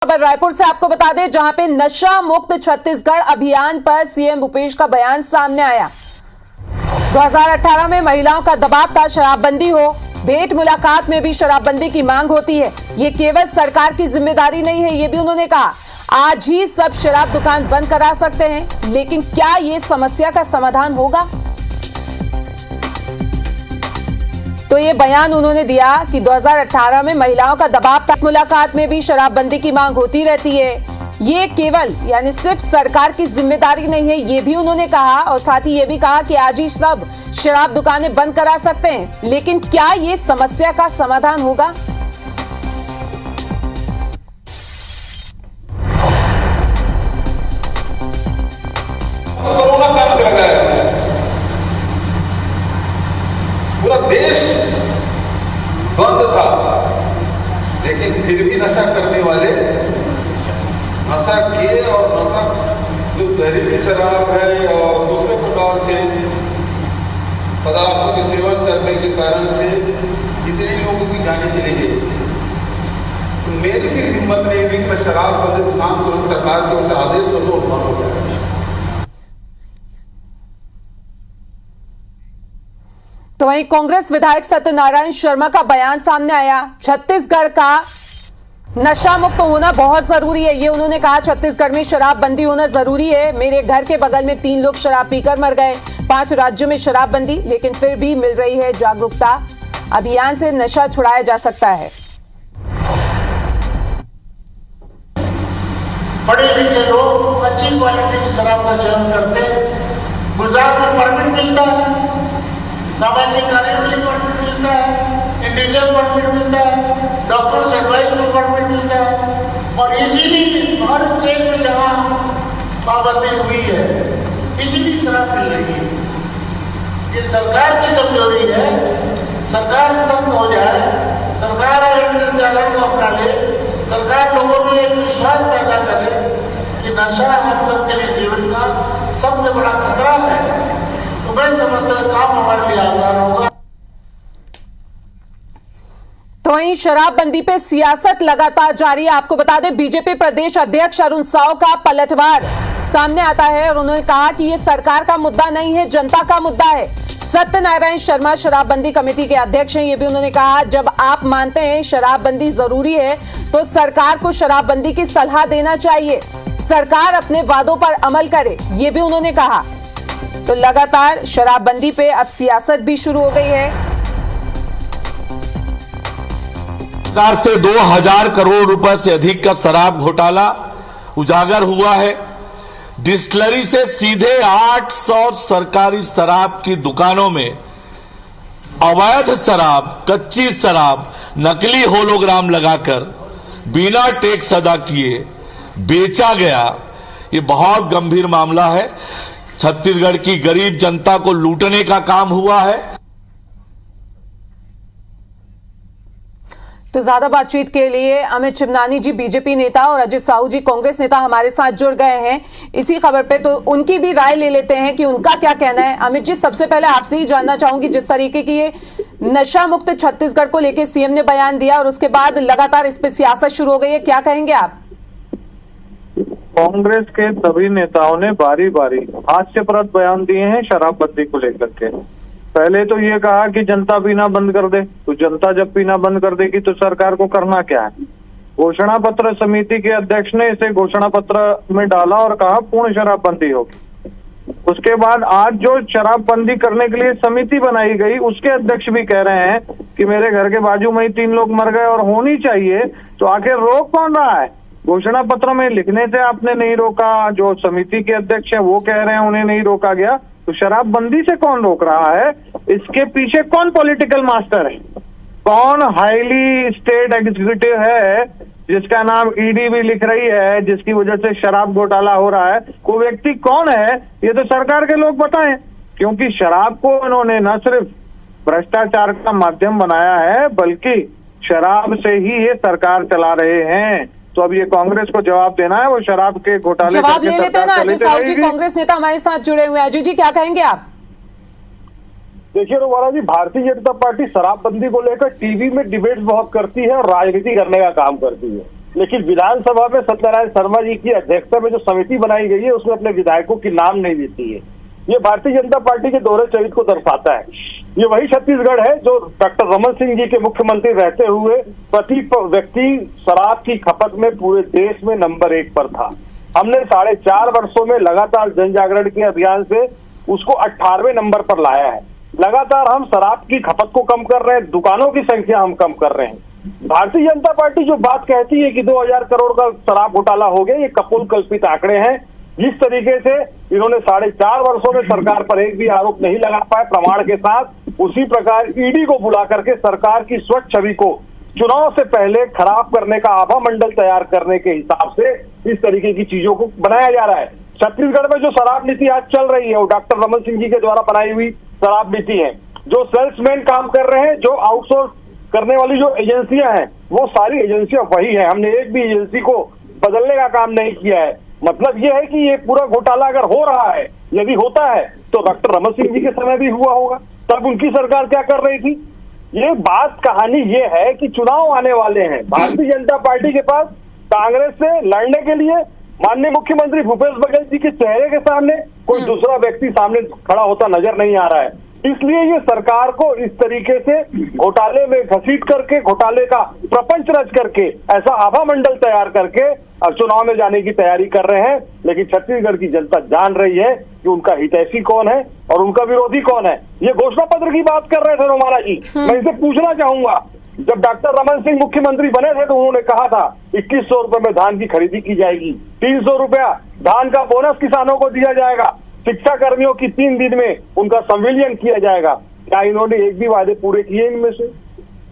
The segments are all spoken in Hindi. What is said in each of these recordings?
खबर रायपुर से आपको बता दें, जहां पे नशा मुक्त छत्तीसगढ़ अभियान पर सीएम भूपेश का बयान सामने आया। 2018 में महिलाओं का दबाव था शराबबंदी हो, भेंट मुलाकात में भी शराबबंदी की मांग होती है। ये केवल सरकार की जिम्मेदारी नहीं है, ये भी उन्होंने कहा। आज ही सब शराब दुकान बंद करा सकते हैं, लेकिन क्या ये समस्या का समाधान होगा? तो ये बयान उन्होंने दिया कि 2018 में महिलाओं का दबाव था, मुलाकात में भी शराबबंदी की मांग होती रहती है। ये केवल यानी सिर्फ सरकार की जिम्मेदारी नहीं है, ये भी उन्होंने कहा। और साथ ही ये भी कहा कि आज ही सब शराब दुकानें बंद करा सकते हैं, लेकिन क्या ये समस्या का समाधान होगा? कोरोना काल से लगा है, पूरा देश बंद था, लेकिन फिर भी नशा करने वाले नशा किए। और नशा जो जहरीली शराब है और दूसरे प्रकार के पदार्थों के सेवन करने के कारण से इतने लोगों की जानें चली गई। तो मेरी भी हिम्मत नहीं हुई कि मैं शराब बंद दुकान तुरंत सरकार की ओर से आदेश कर दो, बंद हो जाए। तो वहीं कांग्रेस विधायक सत्यनारायण शर्मा का बयान सामने आया। छत्तीसगढ़ का नशा मुक्त होना बहुत जरूरी है, ये उन्होंने कहा। छत्तीसगढ़ में शराबबंदी होना जरूरी है। मेरे घर के बगल में 3 लोग शराब पीकर मर गए। 5 राज्यों में शराबबंदी, लेकिन फिर भी मिल रही है जागरूकता। अभियान से नशा छुड़ाया जा सकता है। पढ़े लिखे लोग अच्छी क्वालिटी की शराब का सेवन करते हैं। गुजरात में परमिट मिलता है, सामाजिक कार्य के लिए परमिट मिलता है, इंडिविजुअल परमिट मिलता है, डॉक्टर्स एडवाइस में परमिट मिलता है। और इजीली हर स्टेट में जहाँ पाबंदी हुई है, इजीली शराब मिल रही है। ये सरकार की कमजोरी है। सरकार सख्त हो जाए, सरकार अगर जागरण को अपना ले, सरकार लोगों में एक विश्वास पैदा करे कि नशा हम सबके लिए जीवन का सबसे बड़ा खतरा है, तो मैं समझता हूं काम हमारे लिए आसान होगा। तो वहीं शराबबंदी पे सियासत लगातार जारी है। आपको बता दें, बीजेपी प्रदेश अध्यक्ष अरुण साव का पलटवार सामने आता है और उन्होंने कहा कि ये सरकार का मुद्दा नहीं है, जनता का मुद्दा है। सत्यनारायण शर्मा शराबबंदी कमेटी के अध्यक्ष हैं। ये भी उन्होंने कहा, जब आप मानते हैं शराबबंदी जरूरी है, तो सरकार को शराबबंदी की सलाह देना चाहिए। सरकार अपने वादों पर अमल करे, ये भी उन्होंने कहा। तो लगातार शराबबंदी पे अब सियासत भी शुरू हो गई है। सरकार से 2000 करोड़ रुपए से अधिक का शराब घोटाला उजागर हुआ है। डिस्टिलरी से सीधे 800 सरकारी शराब की दुकानों में अवैध शराब, कच्ची शराब, नकली होलोग्राम लगाकर बिना टैक्स अदा किए बेचा गया। ये बहुत गंभीर मामला है। छत्तीसगढ़ की गरीब जनता को लूटने का काम हुआ है। तो ज्यादा बातचीत के लिए अमित चिमनानी जी बीजेपी नेता और अजय साहू जी कांग्रेस नेता हमारे साथ जुड़ गए हैं इसी खबर पे। तो उनकी भी राय ले लेते हैं कि उनका क्या कहना है। अमित जी, सबसे पहले आपसे ही जानना चाहूंगी, जिस तरीके की ये नशा मुक्त छत्तीसगढ़ को लेकर सीएम ने बयान दिया और उसके बाद लगातार इस पे सियासत शुरू हो गई है, क्या कहेंगे आप? कांग्रेस के सभी नेताओं ने बारी बारी हास्यप्रद बयान दिए हैं शराबबंदी को लेकर के। पहले तो ये कहा कि जनता पीना बंद कर दे, तो जनता जब पीना बंद कर देगी तो सरकार को करना क्या है। घोषणा पत्र समिति के अध्यक्ष ने इसे घोषणा पत्र में डाला और कहा पूर्ण शराबबंदी होगी। उसके बाद आज जो शराबबंदी करने के लिए समिति बनाई गई, उसके अध्यक्ष भी कह रहे हैं कि मेरे घर के बाजू में ही 3 लोग मर गए और होनी चाहिए, तो आखिर रोक कौन रहा है? घोषणा पत्र में लिखने से आपने नहीं रोका, जो समिति के अध्यक्ष हैं वो कह रहे हैं उन्हें नहीं रोका गया, तो शराबबंदी से कौन रोक रहा है? इसके पीछे कौन पॉलिटिकल मास्टर है? कौन हाईली स्टेट एग्जीक्यूटिव है जिसका नाम ईडी भी लिख रही है, जिसकी वजह से शराब घोटाला हो रहा है? वो व्यक्ति कौन है, ये तो सरकार के लोग बताएं। क्योंकि शराब को उन्होंने न सिर्फ भ्रष्टाचार का माध्यम बनाया है, बल्कि शराब से ही ये सरकार चला रहे हैं। तो अब ये कांग्रेस को जवाब देना है, वो शराब के घोटाले जवाब ले लेते हैं ना। अजय साहू जी कांग्रेस नेता हमारे साथ जुड़े हुए हैं। अजय जी, क्या कहेंगे आप? देखिए रोवारा जी, भारतीय जनता पार्टी शराबबंदी को लेकर टीवी में डिबेट्स बहुत करती है और राजनीति करने का काम करती है। लेकिन विधानसभा में सत्यनारायण शर्मा जी की अध्यक्षता में जो समिति बनाई गई है उसमें अपने विधायकों की नाम नहीं देती है। ये भारतीय जनता पार्टी के दोहरे चरित्र को दर्शाता है। ये वही छत्तीसगढ़ है जो डॉक्टर रमन सिंह जी के मुख्यमंत्री रहते हुए प्रति व्यक्ति शराब की खपत में पूरे देश में नंबर 1 पर था। हमने 4.5 वर्षों में लगातार जन जागरण के अभियान से उसको 18वें नंबर पर लाया है। लगातार हम शराब की खपत को कम कर रहे हैं, दुकानों की संख्या हम कम कर रहे हैं। भारतीय जनता पार्टी जो बात कहती है कि 2000 करोड़ का शराब घोटाला हो गया, ये कपोल कल्पित आंकड़े हैं। जिस तरीके से इन्होंने 4.5 वर्षों में सरकार पर एक भी आरोप नहीं लगा पाए प्रमाण के साथ, उसी प्रकार ईडी को बुला करके सरकार की स्वच्छ छवि को चुनाव से पहले खराब करने का आभा मंडल तैयार करने के हिसाब से इस तरीके की चीजों को बनाया जा रहा है। छत्तीसगढ़ में जो शराब नीति आज चल रही है वो डॉक्टर रमन सिंह जी के द्वारा बनाई हुई शराब नीति है। जो सेल्समैन काम कर रहे हैं, जो आउटसोर्स करने वाली जो एजेंसियां हैं, वो सारी एजेंसियां वही है। हमने एक भी एजेंसी को बदलने का काम नहीं किया है। मतलब ये है कि ये पूरा घोटाला अगर हो रहा है, यदि होता है तो डॉक्टर रमन सिंह जी के समय भी हुआ होगा, तब उनकी सरकार क्या कर रही थी। ये बात कहानी ये है कि चुनाव आने वाले हैं। भारतीय जनता पार्टी के पास कांग्रेस से लड़ने के लिए माननीय मुख्यमंत्री भूपेश बघेल जी के चेहरे के सामने कोई दूसरा व्यक्ति सामने खड़ा होता नजर नहीं आ रहा है। इसलिए ये सरकार को इस तरीके से घोटाले में घसीट करके, घोटाले का प्रपंच रच करके, ऐसा आभा मंडल तैयार करके अब चुनाव में जाने की तैयारी कर रहे हैं। लेकिन छत्तीसगढ़ की जनता जान रही है कि उनका हितैषी कौन है और उनका विरोधी कौन है। ये घोषणा पत्र की बात कर रहे थे रोमाला जी, मैं इसे पूछना चाहूंगा, जब डॉक्टर रमन सिंह मुख्यमंत्री बने थे तो उन्होंने कहा था 2100 रुपए में धान की खरीदी की जाएगी, 300 रुपया धान का बोनस किसानों को दिया जाएगा, शिक्षा कर्मियों की 3 दिन में उनका संविलियन किया जाएगा। क्या इन्होंने एक भी वादे पूरे किए इनमें से?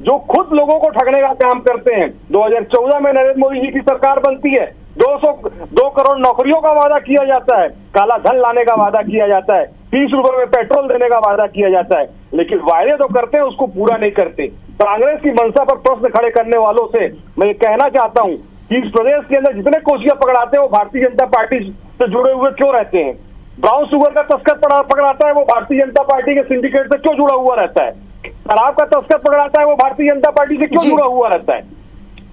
जो खुद लोगों को ठगने का काम करते हैं। 2014 में नरेंद्र मोदी जी की सरकार बनती है, 2 करोड़ नौकरियों का वादा किया जाता है, काला धन लाने का वादा किया जाता है, 30 रुपए में पेट्रोल देने का वादा किया जाता है, लेकिन वायदे तो करते हैं, उसको पूरा नहीं करते। कांग्रेस की मंशा पर प्रश्न खड़े करने वालों से मैं ये कहना चाहता हूँ कि इस प्रदेश के अंदर जितने कोशियां पकड़ाते हैं वो भारतीय जनता पार्टी से जुड़े हुए क्यों रहते हैं? ब्राउन शुगर का तस्कर पकड़ाता है वो भारतीय जनता पार्टी के सिंडिकेट से क्यों जुड़ा हुआ रहता है? शराब का तस्कर पकड़ाता है वो भारतीय जनता पार्टी से क्यों जुड़ा हुआ रहता है?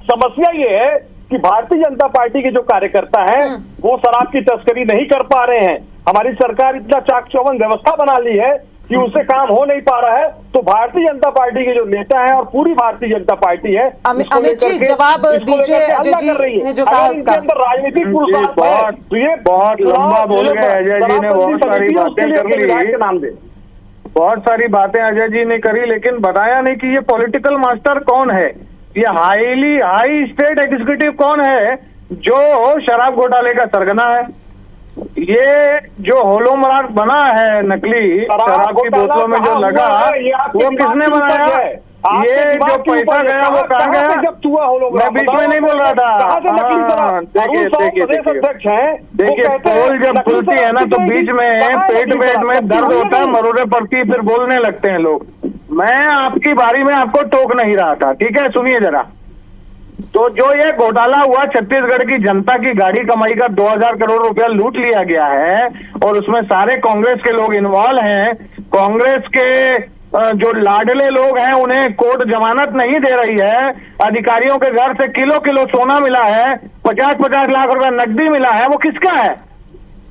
समस्या ये है कि भारतीय जनता पार्टी के जो कार्यकर्ता हैं वो शराब की तस्करी नहीं कर पा रहे हैं। हमारी सरकार इतना चाक चौबंद व्यवस्था बना ली है कि उससे काम हो नहीं पा रहा है। तो भारतीय जनता पार्टी के जो नेता हैं और पूरी भारतीय जनता पार्टी है, अमित जी जवाब दीजिए अजय जी ने जो कहा उसका। राजनीतिक तो ये बहुत लंबा बोल गए अजय जी ने, बहुत सारी बातें कर ली, नाम दे बहुत सारी बातें अजय जी ने करी, लेकिन बताया नहीं कि ये पॉलिटिकल मास्टर कौन है, ये हाई स्टेट एग्जीक्यूटिव कौन है जो शराब घोटाले का सरगना है। ये जो होलोमार्क बना है नकली शराब की बोतलों में जो लगा, वो किसने बनाया? ये जो पैसा गया वो कहाँ गया? मैं बीच में नहीं बोल रहा था। देखिए पोल जब खुलती है ना तो बीच में पेट में दर्द होता है, मरोड़े पड़ती है, फिर बोलने लगते हैं लोग। मैं आपकी बारी में आपको टोक नहीं रहा था, ठीक है? सुनिए जरा। तो जो ये घोटाला हुआ, छत्तीसगढ़ की जनता की गाड़ी कमाई का 2000 करोड़ रुपया लूट लिया गया है और उसमें सारे कांग्रेस के लोग इन्वॉल्व हैं। कांग्रेस के जो लाडले लोग हैं उन्हें कोर्ट जमानत नहीं दे रही है। अधिकारियों के घर से किलो किलो सोना मिला है, 50-50 लाख रुपया नकदी मिला है। वो किसका है?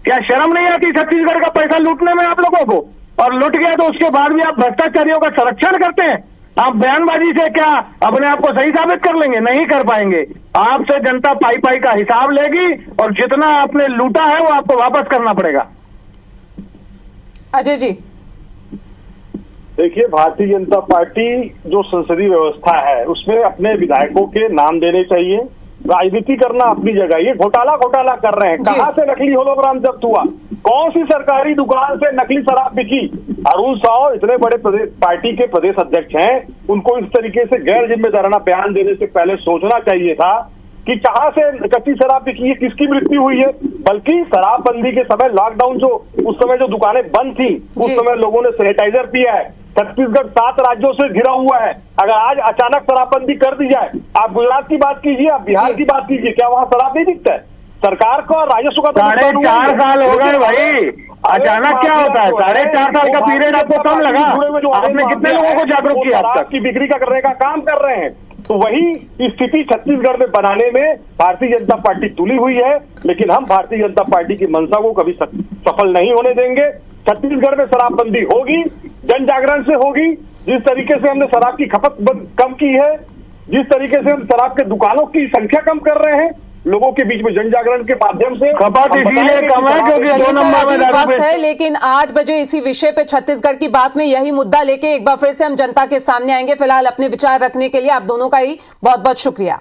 क्या शर्म नहीं आती छत्तीसगढ़ का पैसा लूटने में आप लोगों को? और लूट गया तो उसके बाद भी आप भ्रष्टाचारियों का संरक्षण करते हैं। आप बयानबाजी से क्या अपने आप को सही साबित कर लेंगे? नहीं कर पाएंगे। आपसे जनता पाई का हिसाब लेगी और जितना आपने लूटा है वो आपको वापस करना पड़ेगा। अजय जी देखिए, भारतीय जनता पार्टी जो संसदीय व्यवस्था है उसमें अपने विधायकों के नाम देने चाहिए। राजनीति करना अपनी जगह। ये घोटाला कर रहे हैं। कहाँ से नकली होलोग्राम जब्त हुआ? कौन सी सरकारी दुकान से नकली शराब बिकी? अरुण साव इतने बड़े प्रदेश पार्टी के प्रदेश अध्यक्ष हैं, उनको इस तरीके से गैर जिम्मेदाराना बयान देने से पहले सोचना चाहिए था कि कहाँ से कच्ची शराब बिकी है, किसकी मृत्यु हुई है। बल्कि शराबबंदी के समय, लॉकडाउन जो उस समय जो दुकानें बंद थी, उस समय लोगों ने सैनिटाइजर पिया है। छत्तीसगढ़ 7 राज्यों से घिरा हुआ है। अगर आज अचानक शराबबंदी कर दी जाए, आप गुजरात की बात कीजिए, आप बिहार की बात कीजिए, क्या वहाँ शराब नहीं दिखता है? सरकार को राजस्व का 4.5 साल हो गए भाई, अचानक क्या होता है? 4.5 साल का पीरियड आपको कम लगा? आपने कितने लोगों को जागरूक किया? शराब की बिक्री का करने का काम कर रहे हैं। तो वही स्थिति छत्तीसगढ़ में बनाने में भारतीय जनता पार्टी तुली हुई है, लेकिन हम भारतीय जनता पार्टी की मंशा को कभी सफल नहीं होने देंगे। छत्तीसगढ़ में शराबबंदी होगी, जन जागरण से होगी। जिस तरीके से हमने शराब की खपत कम की है, जिस तरीके से हम शराब के दुकानों की संख्या कम कर रहे हैं, लोगों के बीच में जन जागरण के माध्यम से खपत इसीलिए कम है क्योंकि चलिए 2 सर, नंबर अभी में दारू वक्त है, लेकिन 8 बजे इसी विषय पे छत्तीसगढ़ की बात में यही मुद्दा लेके एक बार फिर से हम जनता के सामने आएंगे। फिलहाल अपने विचार रखने के लिए आप दोनों का ही बहुत बहुत शुक्रिया।